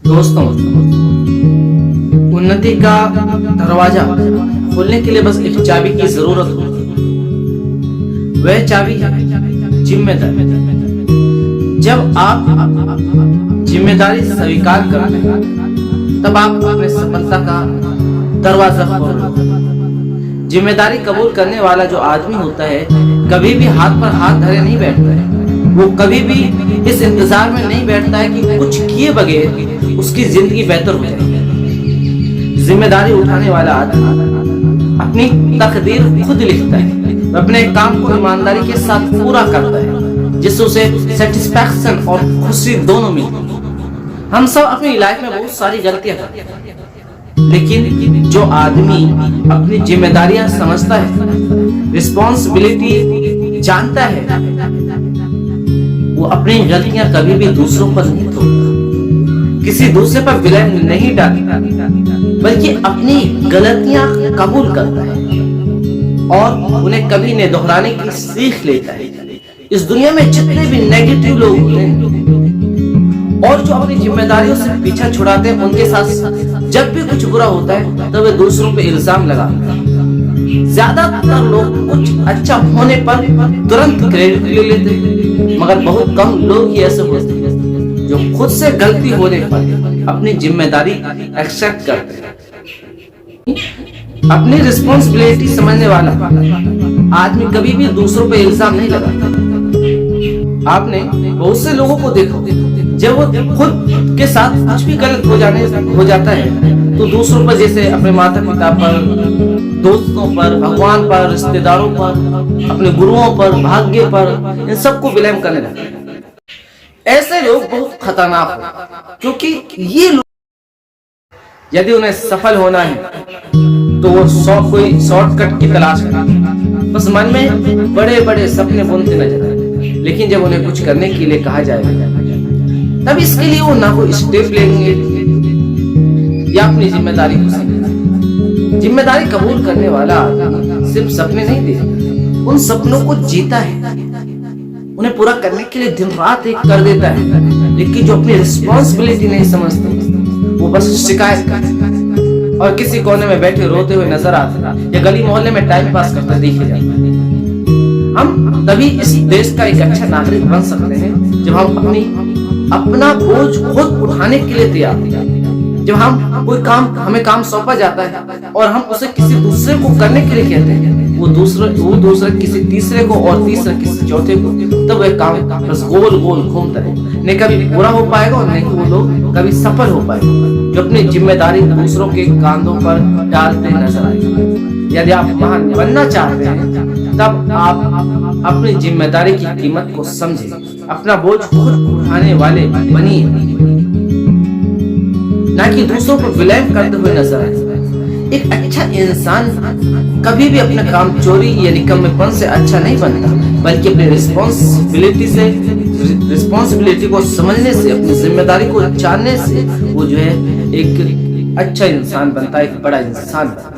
दोस्तों, उन्नति का दरवाजा खोलने के लिए बस एक चाबी की जरूरत होती है। वह चाबी है जिम्मेदारी। जब आप जिम्मेदारी स्वीकार करते हैं तब आप अपने सफलता का दरवाजा खोल रहे हैं। जिम्मेदारी कबूल करने वाला जो आदमी होता है कभी भी हाथ पर हाथ धरे नहीं बैठता है। वो कभी भी इस इंतजार में नहीं बैठता है कि कुछ किए बगैर उसकी जिंदगी बेहतर हो जाए। जिम्मेदारी उठाने वाला आदमी अपनी तकदीर खुद लिखता है, अपने काम को ईमानदारी के साथ पूरा करता है, जिससे उसे सेटिस्फैक्शन और खुशी दोनों मिलती है। हम सब अपनी लाइफ में बहुत सारी गलतियां करते हैं, लेकिन जो आदमी अपनी जिम्मेदारियां समझता है, रिस्पॉन्सिबिलिटी जानता है, वो अपनी गलतियां कभी भी दूसरों पर नहीं थोपता, किसी दूसरे पर ब्लेम नहीं डालता, बल्कि अपनी गलतियां कबूल करता है और उन्हें कभी नहीं दोहराने की सीख लेता है। इस दुनिया में जितने भी नेगेटिव लोग होते हैं और जो अपनी जिम्मेदारियों से पीछा छुड़ाते हैं, उनके साथ जब भी कुछ बुरा होता है तो वे दूसरों पे इल्जाम लगाते हैं। ज्यादातर लोग कुछ अच्छा होने पर तुरंत क्रेडिट ले लेते हैं, मगर बहुत कम लोग ही ऐसे होते हैं जो खुद से गलती होने पर अपनी जिम्मेदारी एक्सेप्ट करते हैं। अपनी रिस्पॉन्सिबिलिटी समझने वाला आदमी कभी भी दूसरों पे इल्जाम नहीं लगाता। आपने बहुत से लोगों को देखा, जब वो खुद के साथ कुछ भी गलत हो जाता है तो दूसरों पर, जैसे अपने माता पिता पर, दोस्तों पर, भगवान पर, रिश्तेदारों पर, अपने गुरुओं पर, भाग्य पर, इन सबको ब्लेम करने लगते हैं। ऐसे लोग बहुत खतरनाक हैं, क्योंकि ये लोग यदि उन्हें सफल होना है तो वो कोई शॉर्टकट की तलाश करते हैं। बस मन में बड़े बड़े सपने बुनते नजर आते हैं, लेकिन जब उन्हें कुछ करने के लिए कहा जाएगा तब इसके लिए वो ना कोई स्टेप लेंगे या अपनी जिम्मेदारी को समझेंगे। जिम्मेदारी कबूल करने वाला आदमी सिर्फ सपने नहीं देखता, उन सपनों को जीता है, उन्हें पूरा करने के लिए दिन रात एक कर देता है। लेकिन जो अपनी रिस्पॉन्सिबिलिटी नहीं समझते वो बस शिकायत करते और किसी कोने में बैठे रोते हुए नजर आते या गली मोहल्ले में टाइम पास करते देखे जाते हैं। हम तभी इस देश का एक अच्छा नागरिक बन सकते हैं जब हम अपना बोझ खुद उठाने के लिए तैयार हैं। जब हम कोई काम, हमें काम सौंपा जाता है और हम उसे किसी दूसरे को करने के लिए कहते हैं, वो दूसरा किसी तीसरे को और तीसरा किसी चौथे को, तब वह काम बस गोल गोल घूमता है, नहीं कभी पूरा हो पाएगा और नहीं वो लोग कभी सफल हो पाएगा। जो अपनी जिम्मेदारी दूसरों के कांधों पर डालते नजर आए। यदि आप महान बनना चाहते हैं तब आप अपनी जिम्मेदारी की कीमत को समझें, अपना बोझ खुद उठाने वाले बनिए, ना कि दूसरों को ब्लेम करते हुए नजर आए। एक अच्छा इंसान कभी भी अपने काम चोरी या निकम्मेपन से अच्छा नहीं बनता, बल्कि अपनी रिस्पॉन्सिबिलिटी को समझने से, अपनी जिम्मेदारी को जानने से वो जो है एक अच्छा इंसान बनता है, एक बड़ा इंसान बनता है।